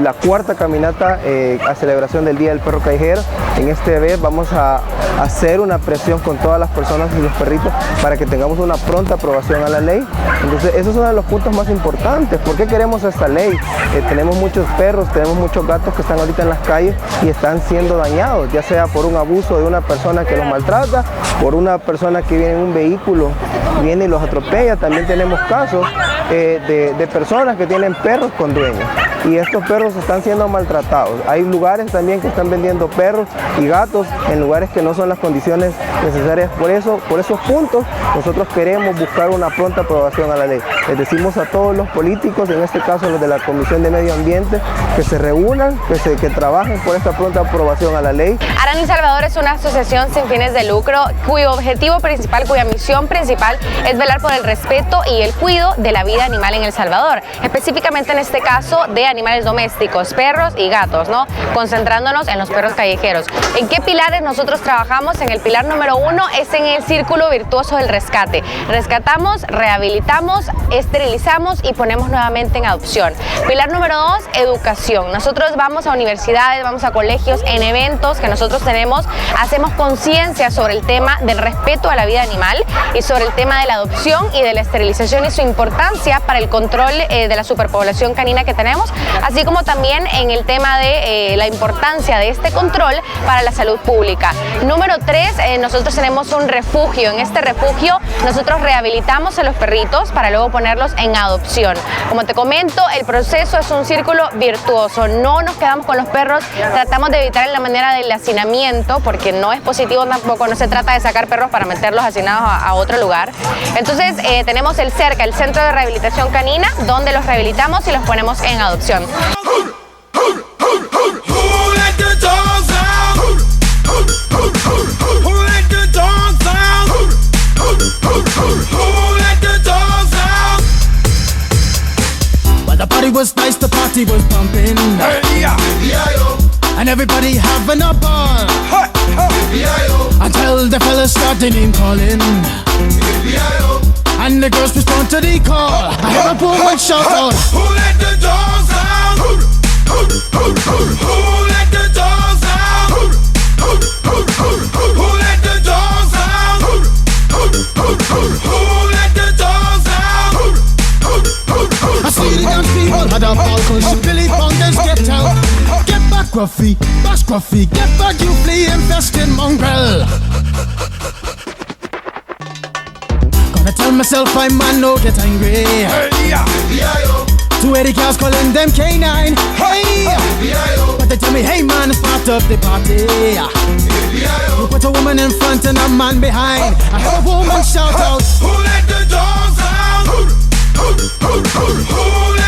la cuarta caminata a celebración del Día del Perro Callejero. En este vez vamos a hacer una presión con todas las personas y los perritos para que tengamos una pronta aprobación a la ley. Entonces, esos son uno de los puntos más importantes. ¿Por qué queremos esta ley? Tenemos muchos perros, tenemos muchos gatos que están ahorita en las calles y están siendo dañados, ya sea por un abuso de una persona que los maltrata, por una persona que viene en un vehículo, viene y los atropella. También tenemos casos de personas que tienen perros con dueños y estos perros están siendo maltratados. Hay lugares también que están vendiendo perros y gatos en lugares que no son las condiciones necesarias. Por esos puntos nosotros queremos buscar una pronta aprobación a la ley. Les decimos a todos los políticos, en este caso los de la Comisión de Medio Ambiente, que se reúnan, que trabajen por esta pronta aprobación a la ley. Aran El Salvador es una asociación sin fines de lucro cuyo objetivo principal, cuya misión principal es velar por el respeto y el cuidado de la vida animal en El Salvador, específicamente en este caso de animales domésticos, perros y gatos, ¿no? Concentrándonos en los perros callejeros. ¿En qué pilares nosotros trabajamos? En el pilar número 1 es en el círculo virtuoso del rescate. Rescatamos, rehabilitamos, esterilizamos y ponemos nuevamente en adopción. Pilar número 2, educación. Nosotros vamos a universidades, vamos a colegios, en eventos que nosotros tenemos, hacemos conciencia sobre el tema del respeto a la vida animal y sobre el tema de la adopción y de la esterilización y su importancia para el control de la superpoblación canina que tenemos, así como también en el tema de la importancia de este control para la salud pública. Número 3, nosotros tenemos un refugio. En este refugio nosotros rehabilitamos a los perritos para luego ponerlos en adopción. Como te comento, el proceso es un círculo virtuoso. No nos quedamos con los perros, tratamos de evitar la manera del hacinamiento porque no es positivo tampoco, no se trata de sacar perros para meterlos hacinados a otro lugar. Entonces tenemos el CERCA, el Centro de Rehabilitación Canina, donde los rehabilitamos y los ponemos en adopción. The party was nice, the party was pumping. And everybody having a ball. Until the fellas started name calling. And the girls respond to the call. I hear a woman shout out, who let the dogs out? Who let the dogs out? Who let the dogs out? Who let the dogs out? I see the young people had a ball, cause Billy Fountains get out. Get back, Gruffy, bash Gruffy, get back, you flea infested mongrel. Gonna tell myself I man no get angry. Hey, 280 cows calling them K9. Hey, but they tell me, hey man, it's part of the party. You put a woman in front and a man behind. I heard a woman shout out, who let the dogs out? Who